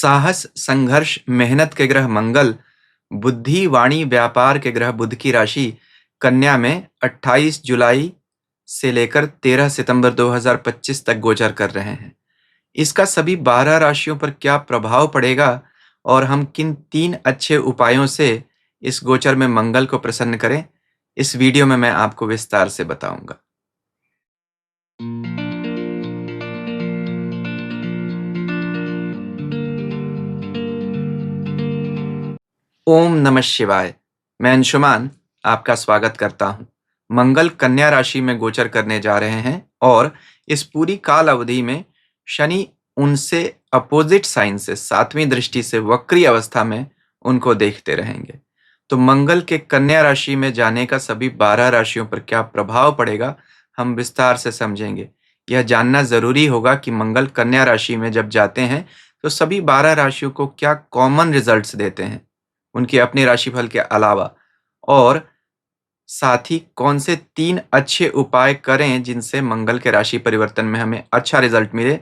साहस, संघर्ष, मेहनत के ग्रह मंगल, बुद्धि, वाणी, व्यापार के ग्रह बुध की राशि कन्या में 28 जुलाई से लेकर 13 सितंबर 2025 तक गोचर कर रहे हैं। इसका सभी 12 राशियों पर क्या प्रभाव पड़ेगा और हम किन 3 अच्छे उपायों से इस गोचर में मंगल को प्रसन्न करें, इस वीडियो में मैं आपको विस्तार से बताऊंगा। ओम नमः शिवाय। मैं अंशुमान आपका स्वागत करता हूं। मंगल कन्या राशि में गोचर करने जा रहे हैं और इस पूरी काल अवधि में शनि उनसे अपोजिट साइन से 7वीं दृष्टि से वक्री अवस्था में उनको देखते रहेंगे। तो मंगल के कन्या राशि में जाने का सभी 12 राशियों पर क्या प्रभाव पड़ेगा, हम विस्तार से समझेंगे। यह जानना जरूरी होगा कि मंगल कन्या राशि में जब जाते हैं तो सभी 12 राशियों को क्या कॉमन रिजल्ट्स देते हैं उनके अपने राशिफल के अलावा, और साथ ही कौन से 3 अच्छे उपाय करें जिनसे मंगल के राशि परिवर्तन में हमें अच्छा रिजल्ट मिले,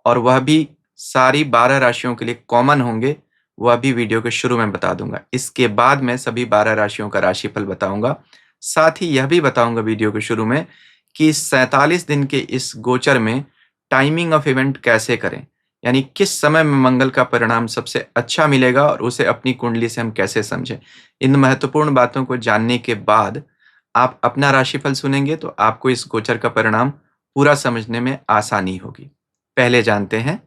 और वह भी सारी 12 राशियों के लिए कॉमन होंगे। वह भी वीडियो के शुरू में बता दूंगा। इसके बाद मैं सभी 12 राशियों का राशिफल बताऊंगा। साथ ही यह भी बताऊंगा वीडियो के शुरू में कि 47 दिन के इस गोचर में टाइमिंग ऑफ इवेंट कैसे करें, यानी किस समय में मंगल का परिणाम सबसे अच्छा मिलेगा और उसे अपनी कुंडली से हम कैसे समझें। इन महत्वपूर्ण बातों को जानने के बाद आप अपना राशिफल सुनेंगे तो आपको इस गोचर का परिणाम पूरा समझने में आसानी होगी। पहले जानते हैं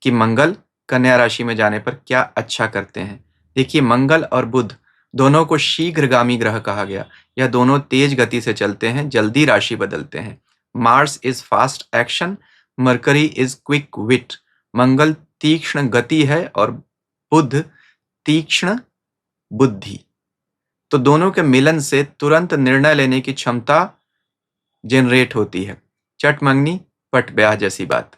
कि मंगल कन्या राशि में जाने पर क्या अच्छा करते हैं। देखिए, मंगल और बुध दोनों को शीघ्रगामी ग्रह कहा गया। यह दोनों तेज गति से चलते हैं, जल्दी राशि बदलते हैं। Mars is fast action, Mercury is quick wit. मंगल तीक्ष्ण गति है और बुध तीक्ष्ण बुद्धि। तो दोनों के मिलन से तुरंत निर्णय लेने की क्षमता जनरेट होती है। चट मंगनी पट ब्याह जैसी बात।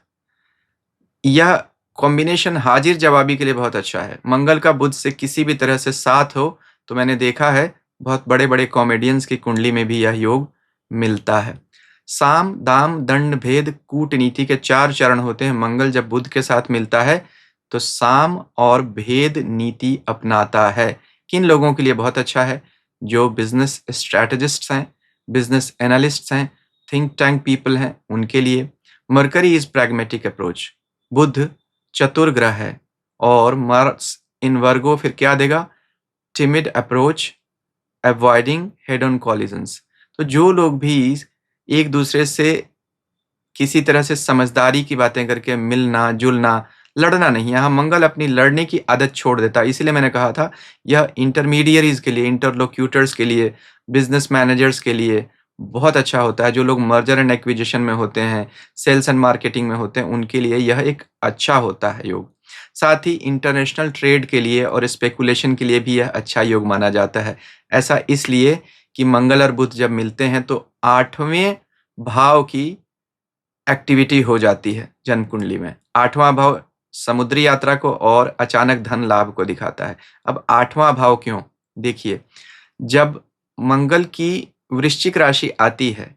यह कॉम्बिनेशन हाजिर जवाबी के लिए बहुत अच्छा है। मंगल का बुध से किसी भी तरह से साथ हो तो मैंने देखा है बहुत बड़े बड़े कॉमेडियंस की कुंडली में भी यह योग मिलता है। साम दाम दंड भेद कूटनीति के 4 चरण होते हैं। मंगल जब बुध के साथ मिलता है तो साम और भेद नीति अपनाता है। किन लोगों के लिए बहुत अच्छा है? जो बिजनेस स्ट्रैटेजिस्ट्स हैं, बिजनेस एनालिस्ट्स हैं, थिंक टैंक पीपल हैं, उनके लिए। Mercury is pragmatic approach. बुध चतुर ग्रह है और मार्स इन वर्गो फिर क्या देगा? Timid approach, avoiding head on collisions. तो जो लोग भी एक दूसरे से किसी तरह से समझदारी की बातें करके मिलना जुलना, लड़ना नहीं, यहाँ मंगल अपनी लड़ने की आदत छोड़ देता है। इसलिए मैंने कहा था यह इंटरमीडियरीज के लिए, इंटरलोक्यूटर्स के लिए, बिजनेस मैनेजर्स के लिए बहुत अच्छा होता है। जो लोग मर्जर एंड एक्विजिशन में होते हैं, सेल्स एंड मार्केटिंग में होते हैं, उनके लिए यह एक अच्छा होता है योग। साथ ही इंटरनेशनल ट्रेड के लिए और स्पेकुलेशन के लिए भी यह अच्छा योग माना जाता है। ऐसा इसलिए कि मंगल और बुध जब मिलते हैं तो 8वें भाव की एक्टिविटी हो जाती है जन्म कुंडली में। 8वां भाव समुद्री यात्रा को और अचानक धन लाभ को दिखाता है। अब 8वां भाव क्यों? देखिए, जब मंगल की वृश्चिक राशि आती है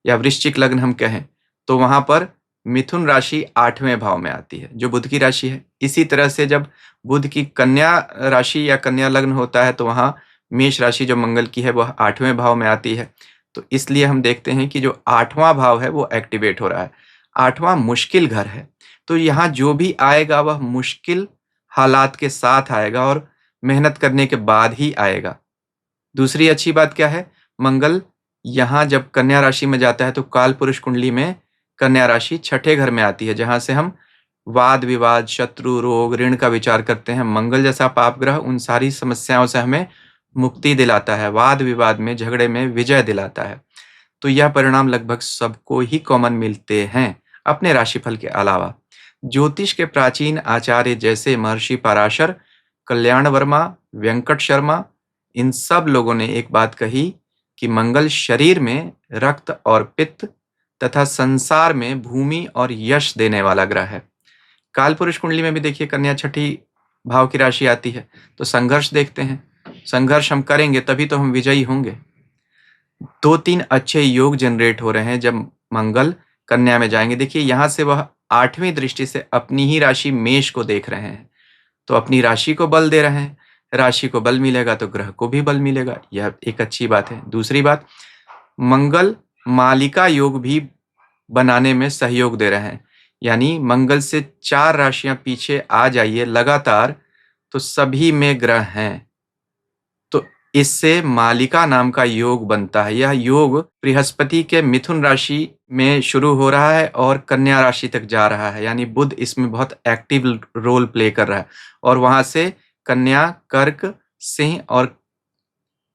या वृश्चिक लग्न हम कहें तो वहां पर मिथुन राशि 8वें भाव में आती है जो बुध की राशि है। इसी तरह से जब बुध की कन्या राशि या कन्या लग्न होता है तो वहां मेष राशि जो मंगल की है वह 8वें भाव में आती है। तो इसलिए हम देखते हैं कि जो 8वां भाव है वो एक्टिवेट हो रहा है। 8वां मुश्किल घर है, तो यहाँ जो भी आएगा वह मुश्किल हालात के साथ आएगा और मेहनत करने के बाद ही आएगा। दूसरी अच्छी बात क्या है? मंगल यहाँ जब कन्या राशि में जाता है तो काल पुरुष कुंडली में कन्या राशि 6ठे घर में आती है, जहां से हम वाद विवाद, शत्रु, रोग, ऋण का विचार करते हैं। मंगल जैसा पाप ग्रह उन सारी समस्याओं से हमें मुक्ति दिलाता है, वाद विवाद में, झगड़े में विजय दिलाता है। तो यह परिणाम लगभग सबको ही कॉमन मिलते हैं अपने राशिफल के अलावा। ज्योतिष के प्राचीन आचार्य जैसे महर्षि पराशर, कल्याण वर्मा, वेंकट शर्मा, इन सब लोगों ने एक बात कही कि मंगल शरीर में रक्त और पित्त तथा संसार में भूमि और यश देने वाला ग्रह है। काल पुरुष कुंडली में भी देखिए कन्या 6ठी भाव की राशि आती है। तो संघर्ष देखते हैं, संघर्ष हम करेंगे तभी तो हम विजयी होंगे। 2-3 अच्छे योग जनरेट हो रहे हैं जब मंगल कन्या में जाएंगे। देखिए, यहां से वह 8वीं दृष्टि से अपनी ही राशि मेष को देख रहे हैं। तो अपनी राशि को बल दे रहे हैं। राशि को बल मिलेगा तो ग्रह को भी बल मिलेगा, यह एक अच्छी बात है। दूसरी बात, मंगल मालिका योग भी बनाने में सहयोग दे रहे हैं, यानी मंगल से 4 राशियां पीछे आ जाइए लगातार तो सभी में ग्रह हैं, तो इससे मालिका नाम का योग बनता है। यह योग बृहस्पति के मिथुन राशि में शुरू हो रहा है और कन्या राशि तक जा रहा है, यानी बुध इसमें बहुत एक्टिव रोल प्ले कर रहा है, और वहां से कन्या, कर्क, सिंह और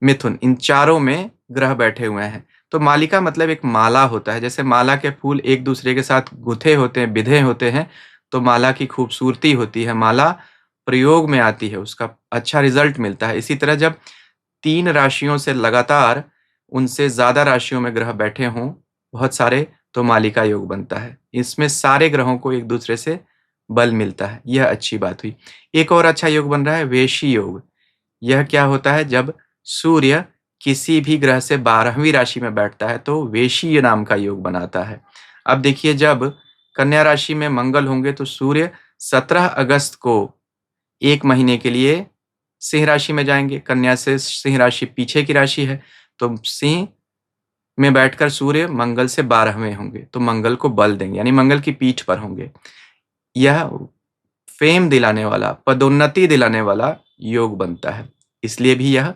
मिथुन, इन चारों में ग्रह बैठे हुए हैं। तो मालिका मतलब एक माला होता है, जैसे माला के फूल एक दूसरे के साथ गुथे होते हैं, बिधे होते हैं, तो माला की खूबसूरती होती है, माला प्रयोग में आती है, उसका अच्छा रिजल्ट मिलता है। इसी तरह जब 3 राशियों से लगातार उनसे ज्यादा राशियों में ग्रह बैठे हों बहुत सारे, तो मालिका योग बनता है। इसमें सारे ग्रहों को एक दूसरे से बल मिलता है, यह अच्छी बात हुई। एक और अच्छा योग बन रहा है वेशी योग। यह क्या होता है, जब सूर्य किसी भी ग्रह से 12वीं राशि में बैठता है तो वेशीय नाम का योग बनाता है। अब देखिए, जब कन्या राशि में मंगल होंगे तो सूर्य 17 अगस्त को 1 महीने के लिए सिंह राशि में जाएंगे। कन्या से सिंह राशि पीछे की राशि है, तो सिंह में बैठकर सूर्य मंगल से 12वें होंगे, तो मंगल को बल देंगे, यानी मंगल की पीठ पर होंगे। यह फेम दिलाने वाला, पदोन्नति दिलाने वाला योग बनता है, इसलिए भी यह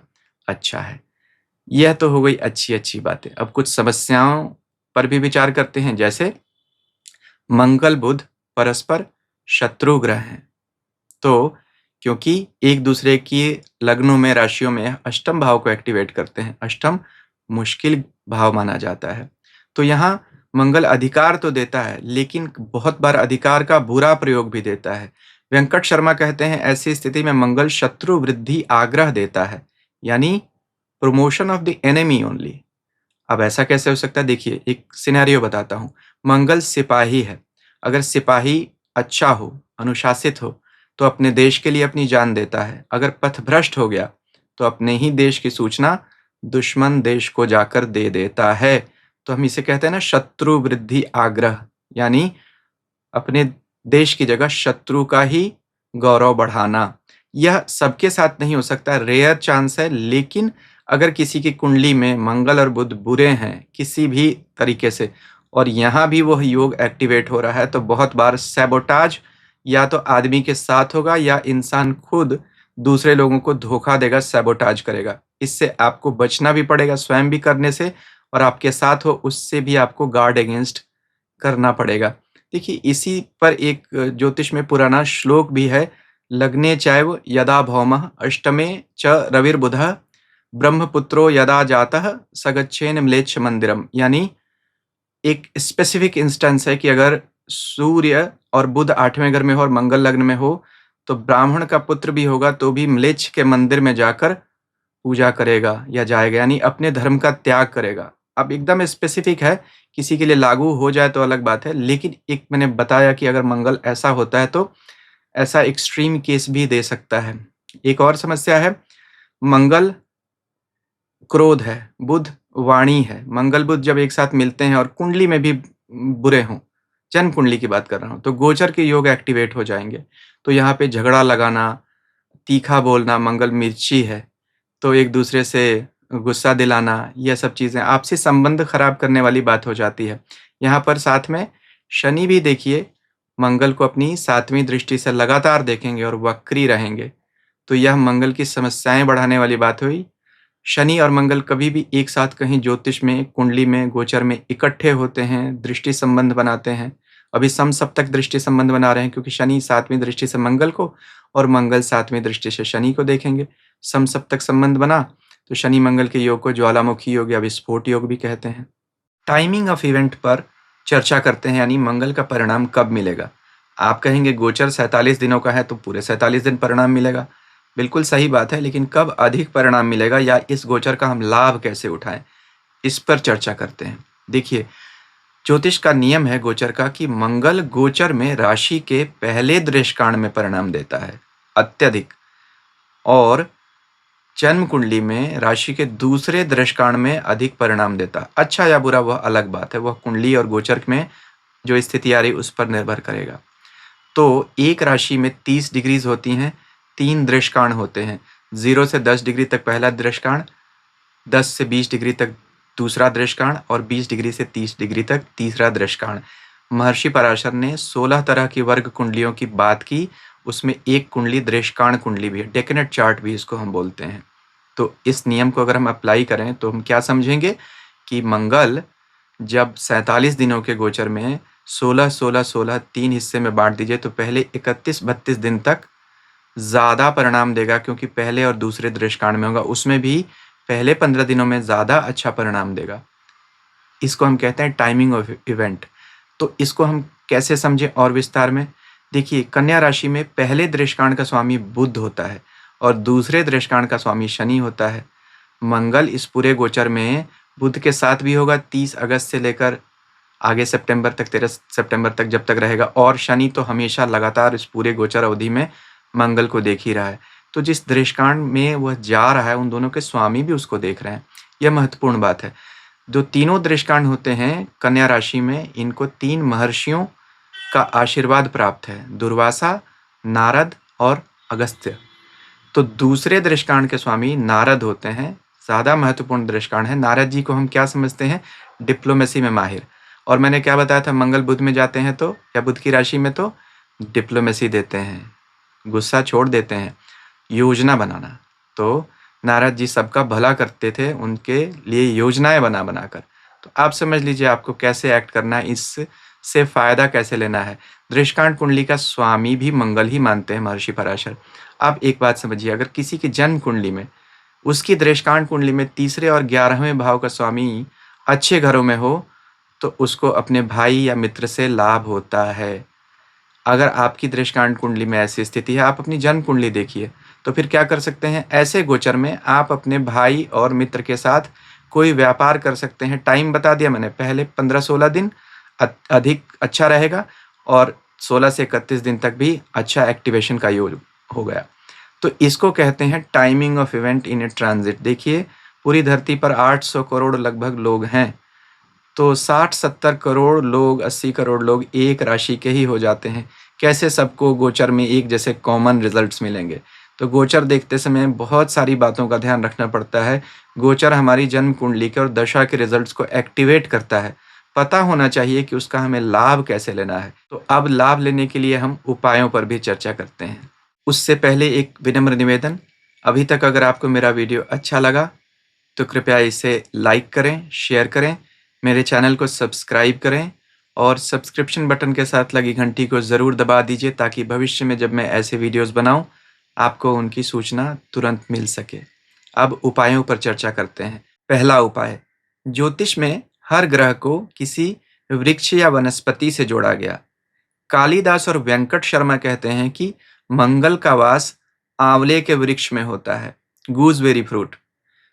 अच्छा है। यह तो हो गई अच्छी अच्छी बातें। अब कुछ समस्याओं पर भी विचार करते हैं, जैसे मंगल बुध परस्पर शत्रु ग्रह हैं, तो क्योंकि एक दूसरे की लग्नों में, राशियों में अष्टम भाव को एक्टिवेट करते हैं, अष्टम मुश्किल भाव माना जाता है, तो यहाँ मंगल अधिकार तो देता है लेकिन बहुत बार अधिकार का बुरा प्रयोग भी देता है। वेंकट शर्मा कहते हैं ऐसी स्थिति में मंगल शत्रु वृद्धि आग्रह देता है, यानी promotion of the enemy only. अब ऐसा कैसे हो सकता है, देखिए एक सिनेरियो बताता हूँ। मंगल सिपाही है, अगर सिपाही अच्छा हो, अनुशासित हो, तो अपने देश के लिए अपनी जान देता है। अगर पथभ्रष्ट हो गया तो अपने ही देश की सूचना दुश्मन देश को जाकर दे देता है। तो हम इसे कहते हैं ना शत्रु वृद्धि आग्रह, यानी अपने देश की जगह शत्रु का ही गौरव बढ़ाना। यह सबके साथ नहीं हो सकता, रेयर चांस है, लेकिन अगर किसी की कुंडली में मंगल और बुध बुरे हैं किसी भी तरीके से, और यहाँ भी वह योग एक्टिवेट हो रहा है, तो बहुत बार सैबोटाज या तो आदमी के साथ होगा या इंसान खुद दूसरे लोगों को धोखा देगा, सैबोटाज करेगा। इससे आपको बचना भी पड़ेगा, स्वयं भी करने से, और आपके साथ हो उससे भी आपको गार्ड अगेंस्ट करना पड़ेगा। देखिए, इसी पर एक ज्योतिष में पुराना श्लोक भी है, लग्ने चैव यदा भौमः अष्टमे च रविर्बुधः ब्रह्मपुत्रो यदा जातः सगच्छेन म्लेच्छ मंदिरम। यानी एक स्पेसिफिक इंस्टेंस है कि अगर सूर्य और बुध 8वें घर में हो और मंगल लग्न में हो, तो ब्राह्मण का पुत्र भी होगा तो भी म्लेच्छ के मंदिर में जाकर पूजा करेगा या जाएगा, यानी अपने धर्म का त्याग करेगा। अब एकदम स्पेसिफिक है, किसी के लिए लागू हो जाए तो अलग बात है, लेकिन एक मैंने बताया कि अगर मंगल ऐसा होता है तो ऐसा एक्सट्रीम केस भी दे सकता है। एक और समस्या है, मंगल क्रोध है, बुध वाणी है। मंगल बुध जब एक साथ मिलते हैं और कुंडली में भी बुरे हों, जन्म कुंडली की बात कर रहा हूं, तो गोचर के योग एक्टिवेट हो जाएंगे। तो यहाँ पे झगड़ा लगाना, तीखा बोलना, मंगल मिर्ची है तो एक दूसरे से गुस्सा दिलाना, यह सब चीजें आपसी संबंध खराब करने वाली बात हो जाती है। यहाँ पर साथ में शनि भी देखिए, मंगल को अपनी 7वीं दृष्टि से लगातार देखेंगे और वक्री रहेंगे, तो यह मंगल की समस्याएं बढ़ाने वाली बात हुई। शनि और मंगल कभी भी एक साथ कहीं ज्योतिष में, कुंडली में, गोचर में इकट्ठे होते हैं, दृष्टि संबंध बनाते हैं। अभी समसप्तक दृष्टि संबंध बना रहे हैं, क्योंकि शनि 7वीं दृष्टि से मंगल को और मंगल 7वीं दृष्टि से शनि को देखेंगे। समसप्तक संबंध बना तो शनि मंगल के योग को ज्वालामुखी योग या विस्फोट योग भी कहते हैं। टाइमिंग ऑफ इवेंट पर चर्चा करते हैं, यानी मंगल का परिणाम कब मिलेगा। आप कहेंगे गोचर 47 दिनों का है तो पूरे 47 दिन परिणाम मिलेगा, बिल्कुल सही बात है, लेकिन कब अधिक परिणाम मिलेगा या इस गोचर का हम लाभ कैसे उठाएं, इस पर चर्चा करते हैं। देखिए, ज्योतिष का नियम है गोचर का कि मंगल गोचर में राशि के पहले दृष्कांड में परिणाम देता है अत्यधिक, और जन्म कुंडली में राशि के दूसरे दृष्कांड में अधिक परिणाम देता। अच्छा या बुरा वह अलग बात है, वह कुंडली और गोचर में जो स्थिति आ रही उस पर निर्भर करेगा। तो एक राशि में 30 डिग्रीज होती हैं, 3 दृष्काण होते हैं। 0 से 10 डिग्री तक पहला दृष्काण, 10 से 20 डिग्री तक दूसरा दृष्काण और 20 डिग्री से 30 डिग्री तक तीसरा दृष्काण। महर्षि पराशर ने 16 तरह की वर्ग कुंडलियों की बात की, उसमें एक कुंडली दृष्काण कुंडली भी है, डेकेनेट चार्ट भी इसको हम बोलते हैं। तो इस नियम को अगर हम अप्लाई करें तो हम क्या समझेंगे कि मंगल जब 47 दिनों के गोचर में 16 16 16 3 हिस्से में बांट दीजिए तो पहले 31-32 दिन तक ज़्यादा परिणाम देगा, क्योंकि पहले और दूसरे दृष्काण में होगा, उसमें भी पहले 15 दिनों में ज़्यादा अच्छा परिणाम देगा। इसको हम कहते हैं टाइमिंग ऑफ इवेंट। तो इसको हम कैसे समझें और विस्तार में? देखिए, कन्या राशि में पहले दृष्काण का स्वामी बुध होता है और दूसरे दृष्काण का स्वामी शनि होता है। मंगल इस पूरे गोचर में बुध के साथ भी होगा 30 अगस्त से लेकर आगे सितंबर तक, 13 सितंबर तक जब तक रहेगा, और शनि तो हमेशा लगातार इस पूरे गोचर अवधि में मंगल को देख ही रहा है। तो जिस दृष्काण में वह जा रहा है उन दोनों के स्वामी भी उसको देख रहे हैं। यह महत्वपूर्ण बात है। जो तीनों दृष्काण होते हैं कन्या राशि में, इनको 3 महर्षियों का आशीर्वाद प्राप्त है, दुर्वासा, नारद और अगस्त्य। तो दूसरे दृष्काण के स्वामी नारद होते हैं, ज़्यादा महत्वपूर्ण दृष्काण है। नारद जी को हम क्या समझते हैं? डिप्लोमेसी में माहिर। और मैंने क्या बताया था, मंगल बुध में जाते हैं तो, या बुध की राशि में, तो डिप्लोमेसी देते हैं, गुस्सा छोड़ देते हैं, योजना बनाना। तो नारद जी सबका भला करते थे, उनके लिए योजनाएं बना बनाकर। तो आप समझ लीजिए आपको कैसे एक्ट करना है, इससे फायदा कैसे लेना है। दृष्कांत कुंडली का स्वामी भी मंगल ही मानते हैं महर्षि पराशर। आप एक बात समझिए, अगर किसी की जन्म कुंडली में, उसकी दृष्कांत कुंडली में तीसरे और 11वें भाव का स्वामी अच्छे घरों में हो तो उसको अपने भाई या मित्र से लाभ होता है। अगर आपकी दृष्कांत कुंडली में ऐसी स्थिति है, आप अपनी जन्म कुंडली देखिए, तो फिर क्या कर सकते हैं? ऐसे गोचर में आप अपने भाई और मित्र के साथ कोई व्यापार कर सकते हैं। टाइम बता दिया मैंने, पहले 15-16 दिन अधिक अच्छा रहेगा और 16 से 31 दिन तक भी अच्छा एक्टिवेशन का योग हो गया। तो इसको कहते हैं timing of event in A transit. देखिए, पूरी धरती पर 800 करोड़ लगभग लोग हैं, तो 60-70 करोड़ लोग, 80 करोड़ लोग एक राशि के ही हो जाते हैं। कैसे सबको गोचर में एक जैसे कॉमन रिजल्ट्स मिलेंगे? तो गोचर देखते समय बहुत सारी बातों का ध्यान रखना पड़ता है। गोचर हमारी जन्म कुंडली के और दशा के रिजल्ट्स को एक्टिवेट करता है। पता होना चाहिए कि उसका हमें लाभ कैसे लेना है। तो अब लाभ लेने के लिए हम उपायों पर भी चर्चा करते हैं। उससे पहले एक विनम्र निवेदन, अभी तक अगर आपको मेरा वीडियो अच्छा लगा तो कृपया इसे लाइक करें, शेयर करें, मेरे चैनल को सब्सक्राइब करें और सब्सक्रिप्शन बटन के साथ लगी घंटी को ज़रूर दबा दीजिए, ताकि भविष्य में जब मैं ऐसे वीडियोस बनाऊं आपको उनकी सूचना तुरंत मिल सके। अब उपायों पर चर्चा करते हैं। पहला उपाय, ज्योतिष में हर ग्रह को किसी वृक्ष या वनस्पति से जोड़ा गया। कालिदास और वेंकट शर्मा कहते हैं कि मंगल का वास आंवले के वृक्ष में होता है, गूजबेरी फ्रूट।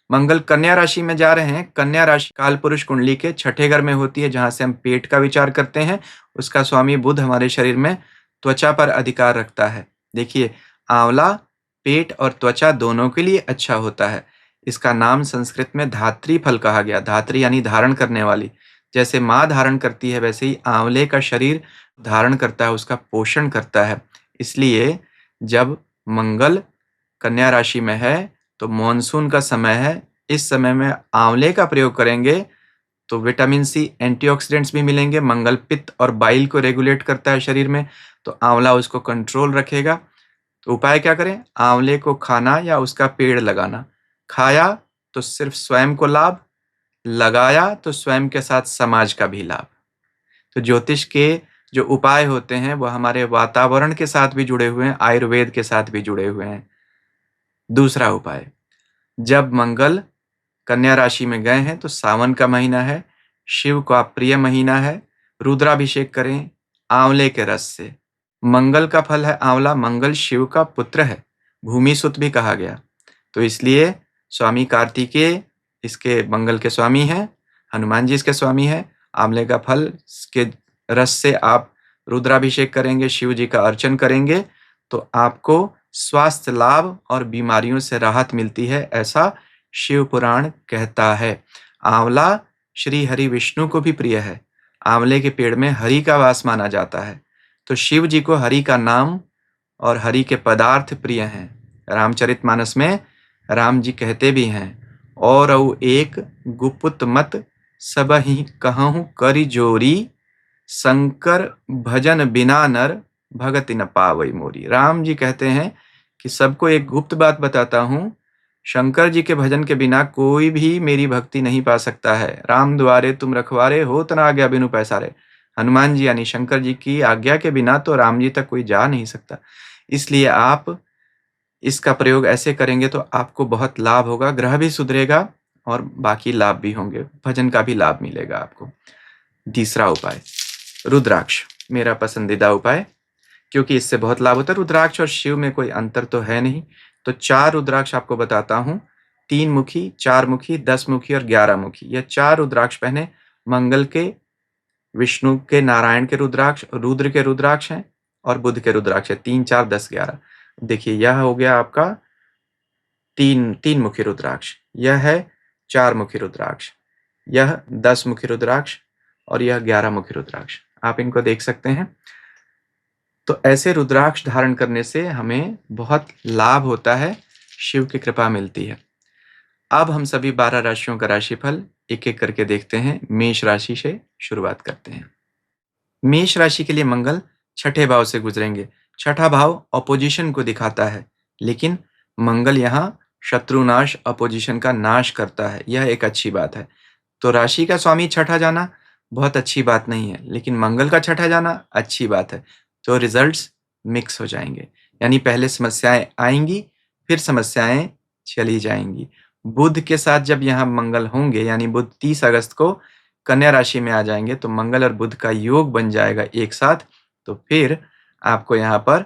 मंगल कन्या राशि में जा रहे हैं। कन्या राशि काल पुरुष कुंडली के 6ठे घर में होती है, जहां से हम पेट का विचार करते हैं। उसका स्वामी बुध हमारे शरीर में त्वचा पर अधिकार रखता है। देखिए, आंवला पेट और त्वचा दोनों के लिए अच्छा होता है। इसका नाम संस्कृत में धात्री फल कहा गया। धात्री यानी धारण करने वाली। जैसे माँ धारण करती है, वैसे ही आंवले का शरीर धारण करता है, उसका पोषण करता है। इसलिए जब मंगल कन्या राशि में है तो मॉनसून का समय है। इस समय में आंवले का प्रयोग करेंगे तो विटामिन सी, एंटीऑक्सीडेंट्स भी मिलेंगे। मंगल पित्त और बाइल को रेगुलेट करता है शरीर में, तो आंवला उसको कंट्रोल रखेगा। तो उपाय क्या करें? आंवले को खाना या उसका पेड़ लगाना। खाया तो सिर्फ स्वयं को लाभ, लगाया तो स्वयं के साथ समाज का भी लाभ। तो ज्योतिष के जो उपाय होते हैं वह हमारे वातावरण के साथ भी जुड़े हुए हैं, आयुर्वेद के साथ भी जुड़े हुए हैं। दूसरा उपाय, जब मंगल कन्या राशि में गए हैं तो सावन का महीना है, शिव का प्रिय महीना है, रुद्राभिषेक करें आंवले के रस से। मंगल का फल है आंवला, मंगल शिव का पुत्र है, भूमि सुत भी कहा गया। तो इसलिए स्वामी कार्तिकेय इसके मंगल के स्वामी हैं, हनुमान जी इसके स्वामी हैं। आंवले का फल के रस से आप रुद्राभिषेक करेंगे, शिव जी का अर्चन करेंगे तो आपको स्वास्थ्य लाभ और बीमारियों से राहत मिलती है, ऐसा शिव पुराण कहता है। आंवला श्री हरि विष्णु को भी प्रिय है। आंवले के पेड़ में हरि का वास माना जाता है। तो शिव जी को हरि का नाम और हरि के पदार्थ प्रिय हैं। रामचरितमानस में राम जी कहते भी हैं, और एक गुपुत मत सब ही कहूँ करि जोरी, शंकर भजन बिना नर भगति न पावई मोरी। राम जी कहते हैं कि सबको एक गुप्त बात बताता हूँ, शंकर जी के भजन के बिना कोई भी मेरी भक्ति नहीं पा सकता है। राम द्वारे तुम रखवारे, हो तना आज्ञा बिनु पैसारे। हनुमान जी यानी शंकर जी की आज्ञा के बिना तो राम जी तक कोई जा नहीं सकता। इसलिए आप इसका प्रयोग ऐसे करेंगे तो आपको बहुत लाभ होगा, ग्रह भी सुधरेगा और बाकी लाभ भी होंगे, भजन का भी लाभ मिलेगा आपको। तीसरा उपाय रुद्राक्ष, मेरा पसंदीदा उपाय, क्योंकि इससे बहुत लाभ होता है। रुद्राक्ष और शिव में कोई अंतर तो है नहीं, तो 4 रुद्राक्ष आपको बताता हूँ। 3 मुखी, 4 मुखी, 10 मुखी और 11 मुखी। यह 4 रुद्राक्ष पहने। मंगल के, विष्णु के, नारायण के रुद्राक्ष, रुद्र के रुद्राक्ष हैं और बुध के रुद्राक्ष है। 3, 4, 10, 11। देखिए यह हो गया आपका 3 मुखी रुद्राक्ष, यह है 4 मुखी रुद्राक्ष, यह 10 मुखी रुद्राक्ष और यह 11 मुखी रुद्राक्ष। आप इनको देख सकते हैं। तो ऐसे रुद्राक्ष धारण करने से हमें बहुत लाभ होता है, शिव की कृपा मिलती है। अब हम सभी 12 राशियों का राशिफल एक एक करके देखते हैं। मेष राशि से शुरुआत करते हैं। मेष राशि के लिए मंगल छठे भाव से गुजरेंगे। छठा भाव अपोजिशन को दिखाता है, लेकिन मंगल यहाँ शत्रुनाश, अपोजिशन का नाश करता है। यह एक अच्छी बात है। तो राशि का स्वामी छठा जाना बहुत अच्छी बात नहीं है, लेकिन मंगल का छठा जाना अच्छी बात है। तो रिजल्ट्स मिक्स हो जाएंगे, यानी पहले समस्याएं आएंगी, फिर समस्याएं चली जाएंगी। बुध के साथ जब यहाँ मंगल होंगे, यानी बुध 30 अगस्त को कन्या राशि में आ जाएंगे, तो मंगल और बुध का योग बन जाएगा एक साथ। तो फिर आपको यहाँ पर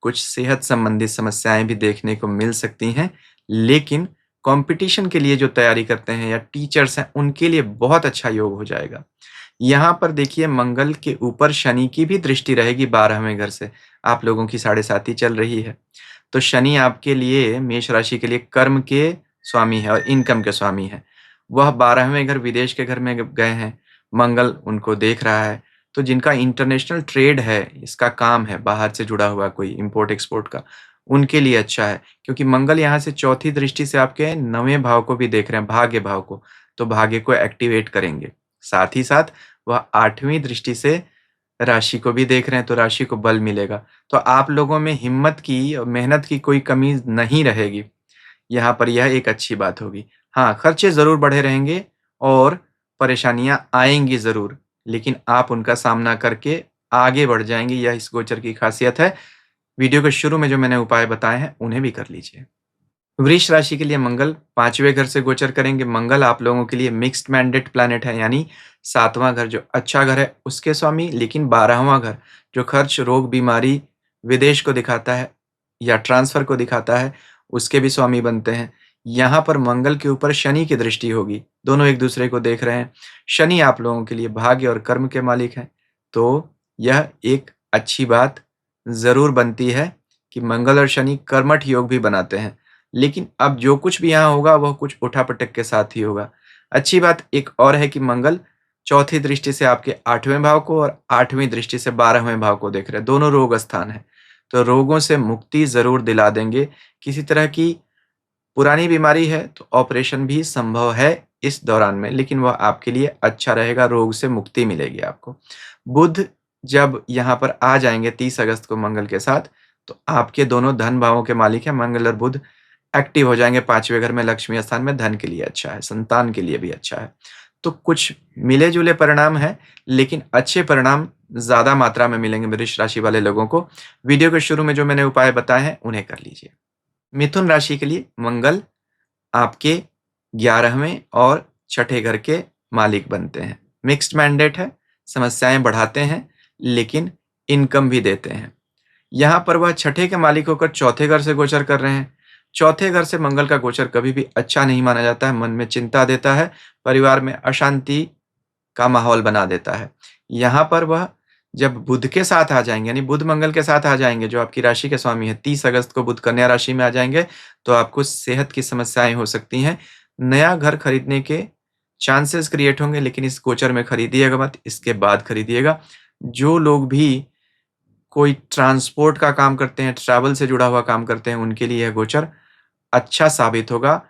कुछ सेहत संबंधित समस्याएं भी देखने को मिल सकती हैं, लेकिन कंपटीशन के लिए जो तैयारी करते हैं या टीचर्स हैं, उनके लिए बहुत अच्छा योग हो जाएगा। यहाँ पर देखिए मंगल के ऊपर शनि की भी दृष्टि रहेगी 12वें घर से। आप लोगों की 7.5 चल रही है, तो शनि आपके लिए, मेष राशि के लिए कर्म के स्वामी है और इनकम के स्वामी है। वह 12वें घर विदेश के घर में गए हैं, मंगल उनको देख रहा है। तो जिनका इंटरनेशनल ट्रेड है, इसका काम है, बाहर से जुड़ा हुआ कोई इंपोर्ट एक्सपोर्ट का, उनके लिए अच्छा है, क्योंकि मंगल यहाँ से चौथी दृष्टि से आपके 9वें भाव को भी देख रहे हैं, भाग्य भाव को। तो भाग्य को एक्टिवेट करेंगे। साथ ही साथ वह 8वीं दृष्टि से राशि को भी देख रहे हैं, तो राशि को बल मिलेगा। तो आप लोगों में हिम्मत की और मेहनत की कोई कमी नहीं रहेगी। यहाँ पर यह एक अच्छी बात होगी। हाँ, खर्चे जरूर बढ़े रहेंगे और परेशानियां आएंगी जरूर, लेकिन आप उनका सामना करके आगे बढ़ जाएंगे। यह इस गोचर की खासियत है। वीडियो के शुरू में जो मैंने उपाय बताए हैं, उन्हें भी कर लीजिए। वृष राशि के लिए मंगल 5वें घर से गोचर करेंगे। मंगल आप लोगों के लिए मिक्स्ड मैंडेट प्लैनेट है, यानी 7वां घर जो अच्छा घर है उसके स्वामी, लेकिन 12वां घर जो खर्च, रोग, बीमारी, विदेश को दिखाता है या ट्रांसफर को दिखाता है, उसके भी स्वामी बनते हैं। यहाँ पर मंगल के ऊपर शनि की दृष्टि होगी, दोनों एक दूसरे को देख रहे हैं। शनि आप लोगों के लिए भाग्य और कर्म के मालिक हैं, तो यह एक अच्छी बात जरूर बनती है कि मंगल और शनि कर्मठ योग भी बनाते हैं। लेकिन अब जो कुछ भी यहाँ होगा वह कुछ उठापटक के साथ ही होगा। अच्छी बात एक और है कि मंगल चौथी दृष्टि से आपके 8वें भाव को और 8वीं दृष्टि से 12वें भाव को देख रहे हैं। दोनों रोग स्थान है, तो रोगों से मुक्ति जरूर दिला देंगे। किसी तरह की पुरानी बीमारी है तो ऑपरेशन भी संभव है इस दौरान में, लेकिन वह आपके लिए अच्छा रहेगा, रोग से मुक्ति मिलेगी आपको। बुध जब यहाँ पर आ जाएंगे 30 अगस्त को मंगल के साथ, तो आपके दोनों धन भावों के मालिक हैं। मंगल और बुध एक्टिव हो जाएंगे 5वें घर में, लक्ष्मी स्थान में। धन के लिए अच्छा है, संतान के लिए भी अच्छा है। तो कुछ मिले जुले परिणाम है, लेकिन अच्छे परिणाम ज्यादा मात्रा में मिलेंगे वृष राशि वाले लोगों को। वीडियो के शुरू में जो मैंने उपाय बताए हैं उन्हें कर लीजिए। मिथुन राशि के लिए मंगल आपके 11वें और छठे घर के मालिक बनते हैं। मिक्स्ड मैंडेट है, समस्याएं बढ़ाते हैं लेकिन इनकम भी देते हैं। यहाँ पर वह छठे के मालिक होकर चौथे घर से गोचर कर रहे हैं। चौथे घर से मंगल का गोचर कभी भी अच्छा नहीं माना जाता है, मन में चिंता देता है, परिवार में अशांति का माहौल बना देता है। यहाँ पर वह जब बुध के साथ आ जाएंगे, यानी बुध मंगल के साथ आ जाएंगे, जो आपकी राशि के स्वामी है, 30 अगस्त को बुध कन्या राशि में आ जाएंगे, तो आपको सेहत की समस्याएं हो सकती हैं। नया घर खरीदने के चांसेस क्रिएट होंगे, लेकिन इस गोचर में खरीदिएगा मत, इसके बाद खरीदिएगा। जो लोग भी कोई ट्रांसपोर्ट का काम करते हैं, ट्रैवल से जुड़ा हुआ काम करते हैं, उनके लिए यह गोचर अच्छा साबित होगा।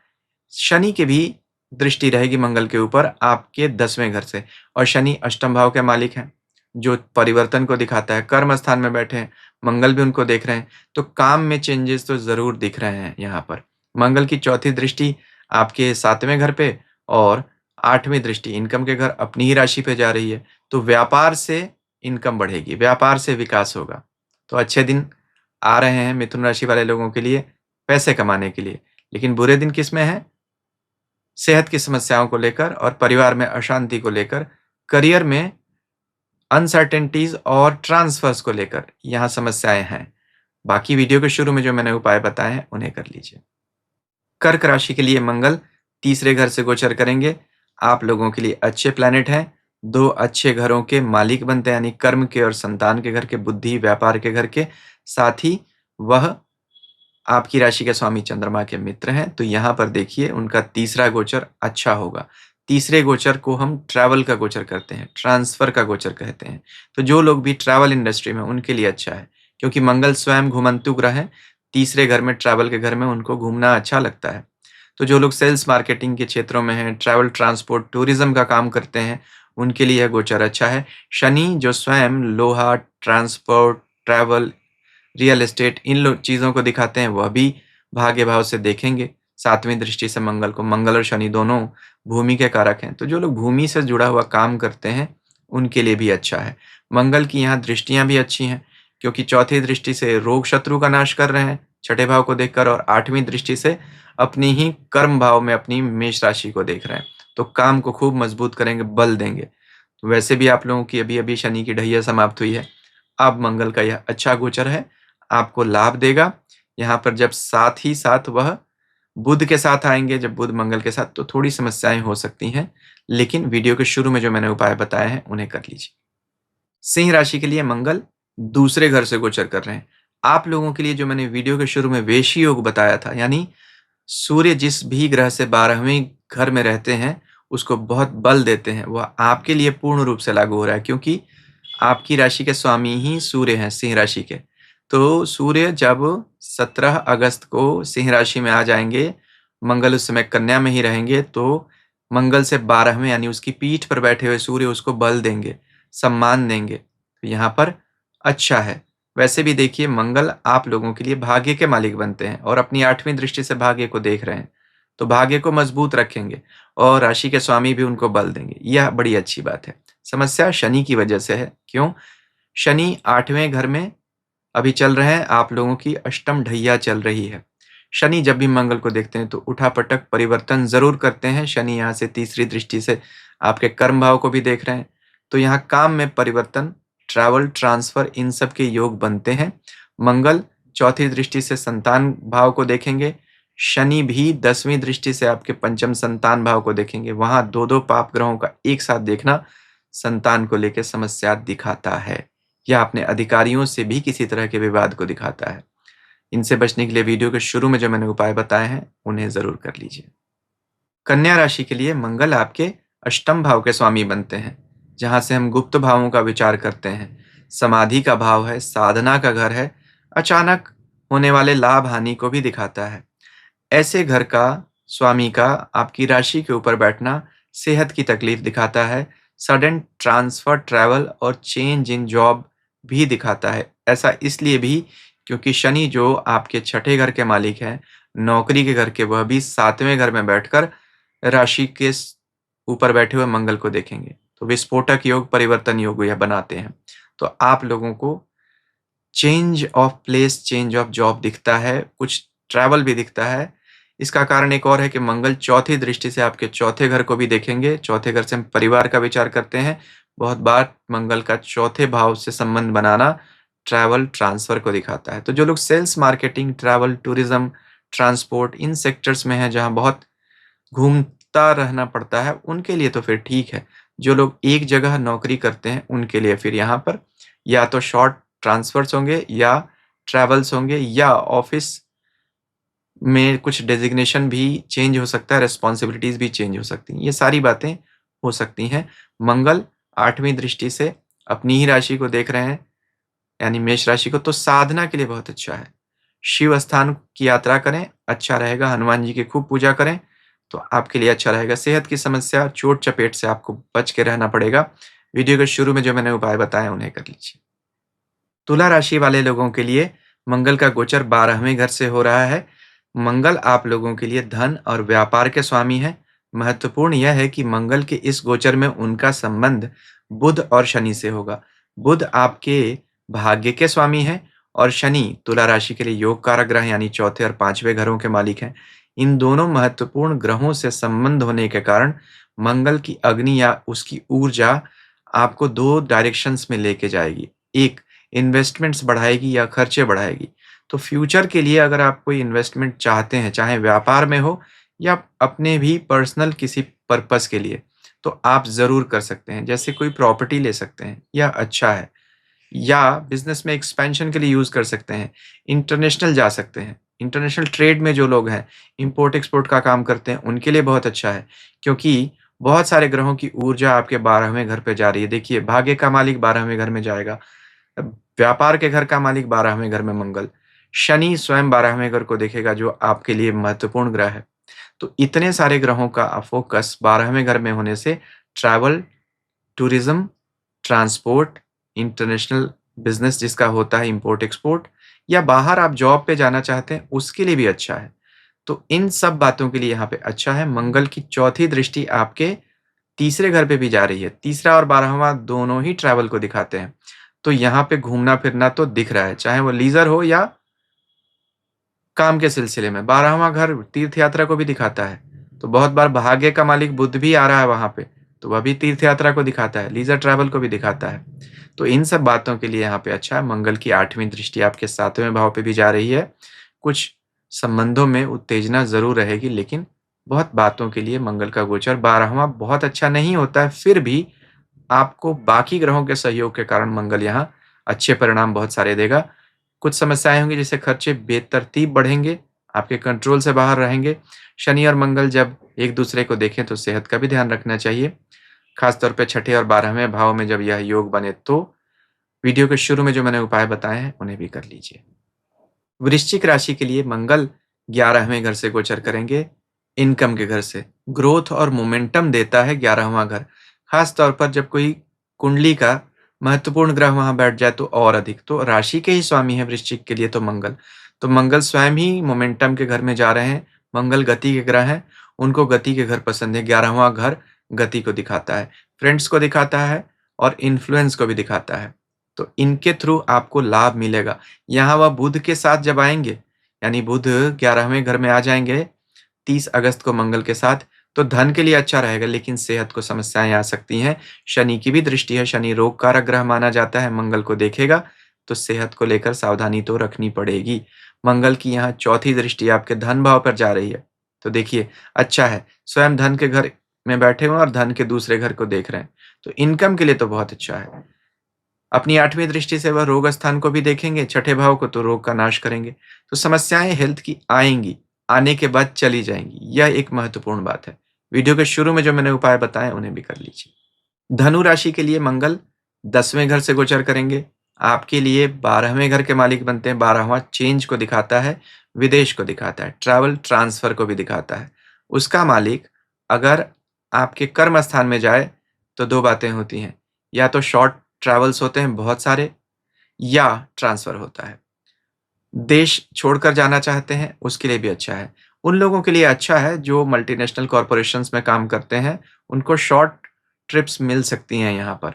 शनि की भी दृष्टि रहेगी मंगल के ऊपर आपके 10वें घर से, और शनि अष्टम भाव के मालिक हैं, जो परिवर्तन को दिखाता है। कर्म स्थान में बैठे हैं, मंगल भी उनको देख रहे हैं, तो काम में चेंजेस तो ज़रूर दिख रहे हैं यहाँ पर। मंगल की चौथी दृष्टि आपके 7वें घर पे और 8वीं दृष्टि इनकम के घर अपनी ही राशि पे जा रही है, तो व्यापार से इनकम बढ़ेगी, व्यापार से विकास होगा। तो अच्छे दिन आ रहे हैं मिथुन राशि वाले लोगों के लिए पैसे कमाने के लिए, लेकिन बुरे दिन किसमें हैं? सेहत की समस्याओं को लेकर और परिवार में अशांति को लेकर, करियर में अनसर्टेनिटीज और ट्रांसफर्स को लेकर यहाँ समस्याएं हैं। बाकी वीडियो के शुरू में जो मैंने उपाय बताए हैं उन्हें कर लीजिए। कर्क राशि के लिए मंगल तीसरे घर से गोचर करेंगे। आप लोगों के लिए अच्छे प्लैनेट हैं, दो अच्छे घरों के मालिक बनते हैं, यानी कर्म के और संतान के घर के, बुद्धि व्यापार के घर के, साथ ही वह आपकी राशि के स्वामी चंद्रमा के मित्र हैं। तो यहाँ पर देखिए उनका तीसरा गोचर अच्छा होगा। तीसरे गोचर को हम ट्रैवल का गोचर करते हैं, ट्रांसफर का गोचर कहते हैं। तो जो लोग भी ट्रैवल इंडस्ट्री में, उनके लिए अच्छा है, क्योंकि मंगल स्वयं घुमंतु ग्रह है। तीसरे घर में, ट्रैवल के घर में उनको घूमना अच्छा लगता है। तो जो लोग सेल्स मार्केटिंग के क्षेत्रों में हैं, ट्रैवल ट्रांसपोर्ट टूरिज्म का काम करते हैं, उनके लिए यह गोचर अच्छा है। शनि जो स्वयं लोहा, ट्रांसपोर्ट, ट्रैवल, रियल एस्टेट इन चीज़ों को दिखाते हैं, वह भी भाग्य भाव से देखेंगे। 7वीं दृष्टि से मंगल को, मंगल और शनि दोनों भूमि के कारक हैं, तो जो लोग भूमि से जुड़ा हुआ काम करते हैं उनके लिए भी अच्छा है। मंगल की यहाँ दृष्टियां भी अच्छी हैं, क्योंकि चौथी दृष्टि से रोग शत्रु का नाश कर रहे हैं छठे भाव को देखकर, और 8वीं दृष्टि से अपनी ही कर्म भाव में अपनी मेष राशि को देख रहे हैं। तो काम को खूब मजबूत करेंगे, बल देंगे। तो वैसे भी आप लोगों की अभी अभी शनि की ढैया समाप्त हुई है, अब मंगल का यह अच्छा गोचर है, आपको लाभ देगा। यहाँ पर जब साथ ही साथ वह बुध के साथ आएंगे, जब बुध मंगल के साथ, तो थोड़ी समस्याएं हो सकती हैं, लेकिन वीडियो के शुरू में जो मैंने उपाय बताए हैं उन्हें कर लीजिए। सिंह राशि के लिए मंगल दूसरे घर से गोचर कर रहे हैं। आप लोगों के लिए जो मैंने वीडियो के शुरू में वेशी योग बताया था, यानी सूर्य जिस भी ग्रह से 12वें घर में रहते हैं उसको बहुत बल देते हैं, वह आपके लिए पूर्ण रूप से लागू हो रहा है, क्योंकि आपकी राशि के स्वामी ही सूर्य हैं, सिंह राशि के। तो सूर्य जब 17 अगस्त को सिंह राशि में आ जाएंगे, मंगल उस समय कन्या में ही रहेंगे, तो मंगल से 12वें यानी उसकी पीठ पर बैठे हुए सूर्य उसको बल देंगे, सम्मान देंगे। तो यहाँ पर अच्छा है। वैसे भी देखिए मंगल आप लोगों के लिए भाग्य के मालिक बनते हैं और अपनी 8वीं दृष्टि से भाग्य को देख रहे हैं, तो भाग्य को मजबूत रखेंगे और राशि के स्वामी भी उनको बल देंगे। यह बड़ी अच्छी बात है। समस्या शनि की वजह से है। क्यों? शनि 8वें घर में अभी चल रहे हैं, आप लोगों की अष्टम ढैया चल रही है। शनि जब भी मंगल को देखते हैं तो उठापटक परिवर्तन जरूर करते हैं। शनि यहाँ से तीसरी दृष्टि से आपके कर्म भाव को भी देख रहे हैं, तो यहाँ काम में परिवर्तन, ट्रैवल, ट्रांसफर इन सब के योग बनते हैं। मंगल चौथी दृष्टि से संतान भाव को देखेंगे, शनि भी 10वीं दृष्टि से आपके पंचम संतान भाव को देखेंगे। वहां दो दो पाप ग्रहों का एक साथ देखना संतान को लेकर समस्या दिखाता है, या अपने अधिकारियों से भी किसी तरह के विवाद को दिखाता है। इनसे बचने के लिए वीडियो के शुरू में जो मैंने उपाय बताए हैं उन्हें जरूर कर लीजिए। कन्या राशि के लिए मंगल आपके अष्टम भाव के स्वामी बनते हैं, जहां से हम गुप्त भावों का विचार करते हैं। समाधि का भाव है, साधना का घर है, अचानक होने वाले लाभ हानि को भी दिखाता है। ऐसे घर का स्वामी का आपकी राशि के ऊपर बैठना सेहत की तकलीफ दिखाता है, सडन ट्रांसफर, ट्रैवल और चेंज इन जॉब भी दिखाता है। ऐसा इसलिए भी क्योंकि शनि जो आपके छठे घर के मालिक हैं, नौकरी के घर के, वह भी 7वें घर में बैठकर राशि के ऊपर बैठे हुए मंगल को देखेंगे। तो विस्फोटक योग, परिवर्तन योग यह बनाते हैं। तो आप लोगों को change of place, change of job दिखता है, कुछ ट्रैवल भी दिखता है। इसका कारण एक और है कि मंगल चौथी दृष्टि से आपके चौथे घर को भी देखेंगे। चौथे घर से हम परिवार का विचार करते हैं। बहुत बार मंगल का चौथे भाव से संबंध बनाना ट्रैवल, ट्रांसफर को दिखाता है। तो जो लोग sales, marketing, travel, tourism, transport इन सेक्टर्स में हैं, जहां बहुत घूमता रहना पड़ता है, उनके लिए तो फिर ठीक है। जो लोग एक जगह नौकरी करते हैं उनके लिए फिर यहाँ पर या तो शॉर्ट ट्रांसफर्स होंगे, या ट्रैवल्स होंगे, या ऑफिस में कुछ डेजिग्नेशन भी चेंज हो सकता है, रिस्पॉन्सिबिलिटीज भी चेंज हो सकती हैं। ये सारी बातें हो सकती हैं। मंगल 8वीं दृष्टि से अपनी ही राशि को देख रहे हैं, यानी मेष राशि को, तो साधना के लिए बहुत अच्छा है। शिव स्थान की यात्रा करें, अच्छा रहेगा। हनुमान जी की खूब पूजा करें, तो आपके लिए अच्छा रहेगा। सेहत की समस्या, चोट-चपेट से आपको बच के रहना पड़ेगा। वीडियो के शुरू में जो मैंने उपाय बताए, उन्हें कर लीजिए। तुला राशि वाले लोगों के लिए मंगल का गोचर 12वें घर से हो रहा है। मंगल आप लोगों के लिए धन और व्यापार के स्वामी हैं। महत्वपूर्ण यह है कि मंगल के इस गोचर में उनका संबंध बुध और शनि से होगा। बुध आपके भाग्य के स्वामी हैं और शनि तुला राशि के लिए योग कारक ग्रह यानी चौथे और पांचवें घरों के मालिक हैं। इन दोनों महत्वपूर्ण ग्रहों से संबंध होने के कारण मंगल की अग्नि या उसकी ऊर्जा आपको दो डायरेक्शंस में लेके जाएगी। एक, इन्वेस्टमेंट्स बढ़ाएगी या खर्चे बढ़ाएगी। तो फ्यूचर के लिए अगर आप कोई इन्वेस्टमेंट चाहते हैं, चाहे व्यापार में हो या अपने भी पर्सनल किसी पर्पस के लिए, तो आप ज़रूर कर सकते हैं। जैसे कोई प्रॉपर्टी ले सकते हैं, यह अच्छा है। या बिज़नेस में एक्सपेंशन के लिए यूज़ कर सकते हैं। इंटरनेशनल जा सकते हैं। इंटरनेशनल ट्रेड में जो लोग हैं, इम्पोर्ट-एक्सपोर्ट का काम करते हैं, उनके लिए बहुत अच्छा है। क्योंकि बहुत सारे ग्रहों की ऊर्जा आपके 12वें घर पे जा रही है। देखिए, भाग्य का मालिक 12वें घर में जाएगा। व्यापार के घर का मालिक 12वें घर में मंगल। शनि स्वयं 12वें घर को देखेगा, जो आपके लिए महत्वपूर्ण ग्रह है। तो इतने सारे ग्रहों का फोकस 12वें घर में होने से travel, tourism, transport, international business जिसका होता है इम्पोर्ट-एक्सपोर्ट, या बाहर आप जॉब पे जाना चाहते हैं, उसके लिए भी अच्छा है। तो इन सब बातों के लिए यहाँ पे अच्छा है। मंगल की चौथी दृष्टि आपके तीसरे घर पे भी जा रही है। तीसरा और 12वां दोनों ही ट्रैवल को दिखाते हैं। तो यहाँ पे घूमना-फिरना तो दिख रहा है, चाहे वो लीज़र हो या काम के सिलसिले में। 12वां घर तीर्थ यात्रा को भी दिखाता है। तो बहुत बार भाग्य का मालिक बुध भी आ रहा है वहाँ पे, तो वह भी तीर्थ यात्रा को दिखाता है, लीज़र ट्रैवल को भी दिखाता है। तो इन सब बातों के लिए यहाँ पे अच्छा है। मंगल की 8वीं दृष्टि आपके 7वें भाव पे भी जा रही है। कुछ संबंधों में उत्तेजना ज़रूर रहेगी, लेकिन बहुत बातों के लिए मंगल का गोचर 12वां बहुत अच्छा नहीं होता है, फिर भी आपको बाकी ग्रहों के सहयोग के कारण मंगल यहाँ अच्छे परिणाम बहुत सारे देगा। कुछ समस्याएँ होंगी, जैसे खर्चे बेतरतीब बढ़ेंगे, आपके कंट्रोल से बाहर रहेंगे। शनि और मंगल जब एक-दूसरे को देखें तो सेहत का भी ध्यान रखना चाहिए। खास तौर पे छठे और 12वें भाव में जब यह योग बने, तो वीडियो के शुरू में जो मैंने उपाय बताए हैं, उन्हें भी कर लीजिए। वृश्चिक राशि के लिए मंगल 11वें घर से गोचर करेंगे, इनकम के घर से। ग्रोथ और मोमेंटम देता है 11वां घर। खास तौर पर जब कोई कुंडली का महत्वपूर्ण ग्रह वहाँ बैठ जाए तो और अधिक। तो राशि के ही स्वामी है वृश्चिक के लिए तो मंगल। तो मंगल स्वयं ही मोमेंटम के घर में जा रहे हैं। मंगल गति के ग्रह हैं, उनको गति के घर पसंद है। 11वां घर गति को दिखाता है, फ्रेंड्स को दिखाता है और इन्फ्लुएंस को भी दिखाता है। तो इनके थ्रू आपको लाभ मिलेगा। यहाँ वह बुध के साथ जब आएँगे, यानी बुध 11वें घर में आ जाएँगे 30 अगस्त को मंगल के साथ, तो धन के लिए अच्छा रहेगा, लेकिन सेहत को समस्याएँ आ सकती हैं। शनि की भी दृष्टि है, शनि रोग कारक ग्रह माना जाता है, मंगल को देखेगा, तो सेहत को लेकर सावधानी तो रखनी पड़ेगी। मंगल की यहाँ चौथी दृष्टि आपके धन भाव पर जा रही है, तो देखिए अच्छा है, स्वयं धन के घर में बैठे हुए हैं और धन के दूसरे घर को देख रहे हैं, तो इनकम के लिए तो बहुत अच्छा है। अपनी 8वीं दृष्टि से वह रोग स्थान को भी देखेंगे, छठे भाव को, तो रोग का नाश करेंगे। तो समस्याएँ हेल्थ की आएँगी, आने के बाद चली जाएँगी, यह एक महत्वपूर्ण बात है। वीडियो के शुरू में जो मैंने उपाय बताए, उन्हें भी कर लीजिए। धनु राशि के लिए मंगल 10वें घर से गोचर करेंगे। आपके लिए 12वें घर के मालिक बनते हैं। 12वां चेंज को दिखाता है, विदेश को दिखाता है, ट्रैवल ट्रांसफ़र को भी दिखाता है। उसका मालिक अगर आपके कर्म स्थान में जाए, तो 2 बातें होती हैं, या तो शॉर्ट ट्रैवल्स होते हैं बहुत सारे, या ट्रांसफ़र होता है। देश छोड़कर जाना चाहते हैं, उसके लिए भी अच्छा है। उन लोगों के लिए अच्छा है जो मल्टीनेशनल कॉर्पोरेशंस में काम करते हैं, उनको शॉर्ट ट्रिप्स मिल सकती हैं यहाँ पर।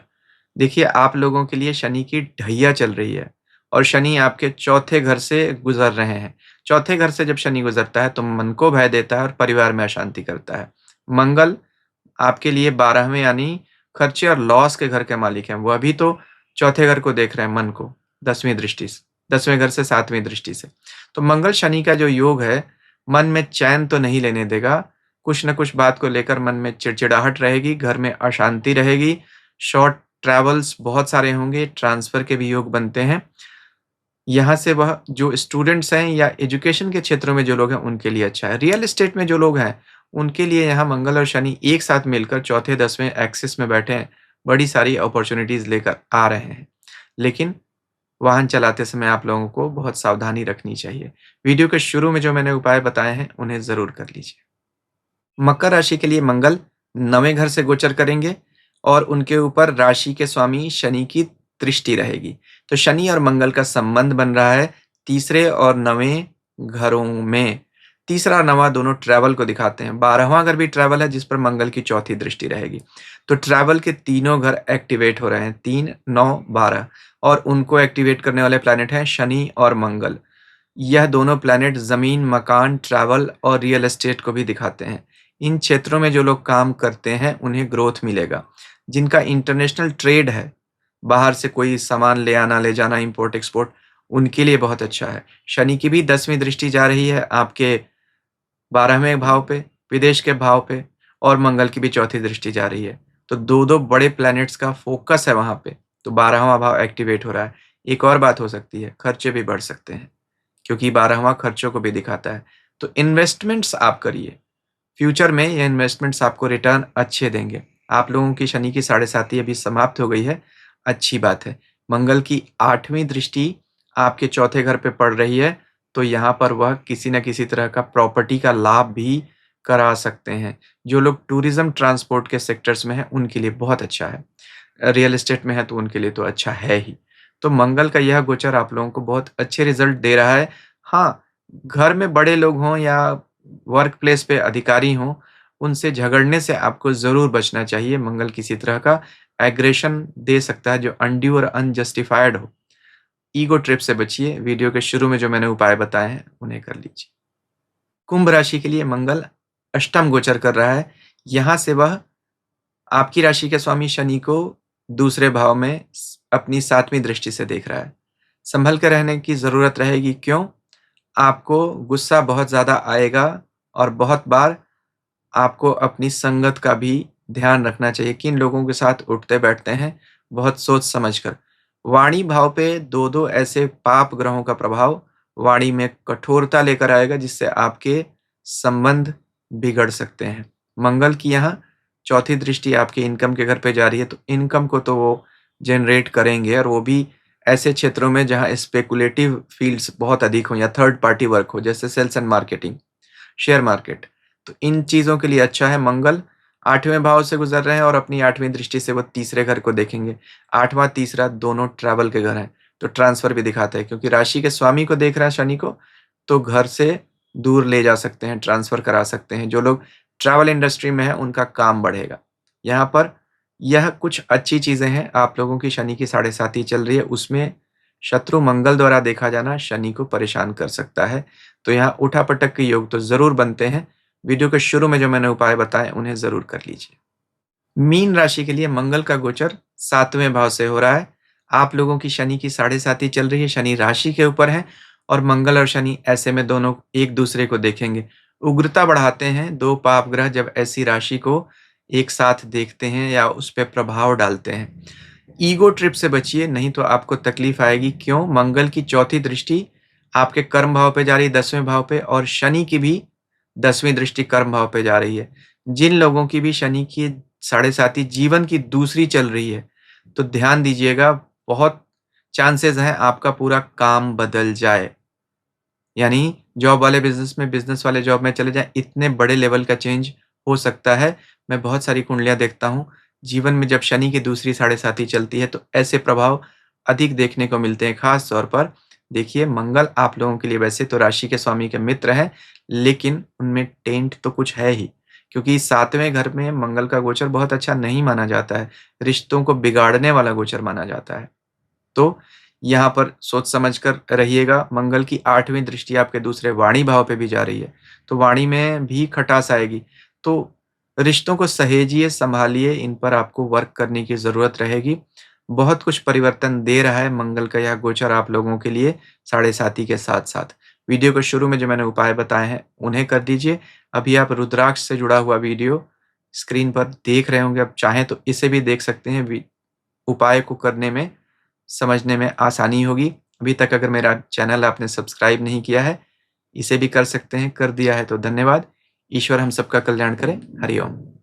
देखिए, आप लोगों के लिए शनि की ढैया चल रही है और शनि आपके चौथे घर से गुज़र रहे हैं। चौथे घर से जब शनि गुज़रता है, तो मन को भय देता है और परिवार में अशांति करता है। मंगल आपके लिए 12वें यानी खर्चे और लॉस के घर के मालिक हैं। वह भी तो चौथे घर को देख रहे हैं, मन को, 10वीं दृष्टि से, 10वें घर से 7वीं दृष्टि से। तो मंगल शनि का जो योग है, मन में चैन तो नहीं लेने देगा। कुछ न कुछ बात को लेकर मन में चिड़चिड़ाहट रहेगी, घर में अशांति रहेगी, शॉर्ट ट्रैवल्स बहुत सारे होंगे, ट्रांसफ़र के भी योग बनते हैं। यहाँ से वह जो स्टूडेंट्स हैं या एजुकेशन के क्षेत्रों में जो लोग हैं, उनके लिए अच्छा है। रियल एस्टेट में जो लोग हैं, उनके लिए यहाँ मंगल और शनि एक साथ मिलकर चौथे 10वें एक्सिस में बैठे हैं, बड़ी सारी अपॉर्च्युनिटीज़ लेकर आ रहे हैं। लेकिन वाहन चलाते समय आप लोगों को बहुत सावधानी रखनी चाहिए। वीडियो के शुरू में जो मैंने उपाय बताए हैं, उन्हें ज़रूर कर लीजिए। मकर राशि के लिए मंगल 9वें घर से गोचर करेंगे और उनके ऊपर राशि के स्वामी शनि की दृष्टि रहेगी। तो शनि और मंगल का संबंध बन रहा है तीसरे और 9वें घरों में। तीसरा और 9वां दोनों ट्रैवल को दिखाते हैं। 12वां घर भी ट्रैवल है जिस पर मंगल की चौथी दृष्टि रहेगी। तो ट्रैवल के तीनों घर एक्टिवेट हो रहे हैं 3, 9, 12 और उनको एक्टिवेट करने वाले प्लैनेट हैं शनि और मंगल। यह दोनों प्लैनेट ज़मीन, मकान, ट्रैवल और रियल एस्टेट को भी दिखाते हैं। इन क्षेत्रों में जो लोग काम करते हैं उन्हें ग्रोथ मिलेगा। जिनका इंटरनेशनल ट्रेड है, बाहर से कोई सामान ले आना, ले जाना, इम्पोर्ट एक्सपोर्ट, उनके लिए बहुत अच्छा है। शनि की भी 10वीं दृष्टि जा रही है आपके 12वें भाव पे, विदेश के भाव पे और मंगल की भी चौथी दृष्टि जा रही है। तो 2-2 बड़े प्लैनेट्स का फ़ोकस है वहाँ पे, तो 12वां भाव एक्टिवेट हो रहा है। एक और बात हो सकती है, खर्चे भी बढ़ सकते हैं, क्योंकि 12वां खर्चों को भी दिखाता है। तो इन्वेस्टमेंट्स आप करिए। फ्यूचर में ये इन्वेस्टमेंट्स आपको रिटर्न अच्छे देंगे। आप लोगों की शनि की साढ़े साती अभी समाप्त हो गई है, अच्छी बात है। मंगल की 8वीं दृष्टि आपके चौथे घर पे पड़ रही है, तो यहाँ पर वह किसी न किसी तरह का प्रॉपर्टी का लाभ भी करा सकते हैं। जो लोग टूरिज़्म, ट्रांसपोर्ट के सेक्टर्स में हैं, उनके लिए बहुत अच्छा है। रियल एस्टेट में है तो उनके लिए तो अच्छा है ही। तो मंगल का यह गोचर आप लोगों को बहुत अच्छे रिज़ल्ट दे रहा है। हाँ, घर में बड़े लोग हों या वर्क प्लेस पे अधिकारी हों, उनसे झगड़ने से आपको ज़रूर बचना चाहिए। मंगल किसी तरह का एग्रेशन दे सकता है जो अनड्यू और अनजस्टिफाइड हो। ईगो ट्रिप से बचिए। वीडियो के शुरू में जो मैंने उपाय बताए हैं, उन्हें कर लीजिए। कुंभ राशि के लिए मंगल अष्टम गोचर कर रहा है। यहाँ से वह आपकी राशि के स्वामी शनि को दूसरे भाव में अपनी 7वीं दृष्टि से देख रहा है। संभल कर रहने की ज़रूरत रहेगी। क्यों? आपको गुस्सा बहुत ज़्यादा आएगा और बहुत बार आपको अपनी संगत का भी ध्यान रखना चाहिए। किन लोगों के साथ उठते-बैठते हैं, बहुत सोच समझ कर। वाणी भाव पे 2-2 ऐसे पाप ग्रहों का प्रभाव वाणी में कठोरता लेकर आएगा जिससे आपके संबंध बिगड़ सकते हैं। मंगल की यहाँ चौथी दृष्टि आपके इनकम के घर पे जा रही है, तो इनकम को तो वो जनरेट करेंगे और वो भी ऐसे क्षेत्रों में जहाँ स्पेकुलेटिव फील्ड्स बहुत अधिक हों या थर्ड पार्टी वर्क हो, जैसे sales and marketing, share market. तो इन चीज़ों के लिए अच्छा है। मंगल 8वें भाव से गुज़र रहे हैं और अपनी 8वीं दृष्टि से वो तीसरे घर को देखेंगे। 8वां, तीसरा दोनों ट्रैवल के घर हैं, तो ट्रांसफ़र भी दिखाता है क्योंकि राशि के स्वामी को देख रहा है शनि को, तो घर से दूर ले जा सकते हैं, ट्रांसफ़र करा सकते हैं। जो लोग ट्रैवल इंडस्ट्री में हैं, उनका काम बढ़ेगा। यहाँ पर यह कुछ अच्छी चीज़ें हैं। आप लोगों की शनि की साढ़े साती चल रही है, उसमें शत्रु मंगल द्वारा देखा जाना शनि को परेशान कर सकता है। तो यहाँ उठा-पटक के योग तो ज़रूर बनते हैं। वीडियो के शुरू में जो मैंने उपाय बताए, उन्हें ज़रूर कर लीजिए। मीन राशि के लिए मंगल का गोचर 7वें भाव से हो रहा है। आप लोगों की शनि की साढ़े साती चल रही है, शनि राशि के ऊपर है और मंगल और शनि ऐसे में दोनों एक दूसरे को देखेंगे। उग्रता बढ़ाते हैं 2 पाप ग्रह जब ऐसी राशि को एक साथ देखते हैं या उस पे प्रभाव डालते हैं। ईगो ट्रिप से बचिए, नहीं तो आपको तकलीफ आएगी। क्यों? मंगल की चौथी दृष्टि आपके कर्म भाव पे जा रही है 10वें भाव पे और शनि की भी 10वीं दृष्टि कर्म भाव पे जा रही है। जिन लोगों की भी शनि की साढ़े साती जीवन की दूसरी चल रही है, तो ध्यान दीजिएगा, बहुत चांसेस हैं आपका पूरा काम बदल जाए। यानी जॉब वाले बिज़नेस में, बिज़नेस वाले जॉब में चले जाएँ, इतने बड़े लेवल का चेंज हो सकता है। मैं बहुत सारी कुंडलियाँ देखता हूँ, जीवन में जब शनि की दूसरी साढ़े साती चलती है, तो ऐसे प्रभाव अधिक देखने को मिलते हैं। ख़ास तौर पर देखिए, मंगल आप लोगों के लिए वैसे तो राशि के स्वामी के मित्र हैं, लेकिन उनमें टेंट तो कुछ है ही, क्योंकि 7वें घर में मंगल का गोचर बहुत अच्छा नहीं माना जाता है। रिश्तों को बिगाड़ने वाला गोचर माना जाता है। तो यहाँ पर सोच समझ कर रहिएगा। मंगल की 8वीं दृष्टि आपके दूसरे वाणी भाव पे भी जा रही है, तो वाणी में भी खटास आएगी। तो रिश्तों को सहेजिए, सँभालिए, इन पर आपको वर्क करने की ज़रूरत रहेगी। बहुत कुछ परिवर्तन दे रहा है मंगल का यह गोचर आप लोगों के लिए साढ़े साती के साथ-साथ। वीडियो के शुरू में जो मैंने उपाय बताए हैं, उन्हें कर दीजिए। अभी आप रुद्राक्ष से जुड़ा हुआ वीडियो स्क्रीन पर देख रहे होंगे, आप चाहें तो इसे भी देख सकते हैं। उपाय को करने में, समझने में आसानी होगी। अभी तक अगर मेरा चैनल आपने सब्सक्राइब नहीं किया है, इसे भी कर सकते हैं। कर दिया है तो धन्यवाद। ईश्वर हम सबका कल्याण करे। हरि ओम।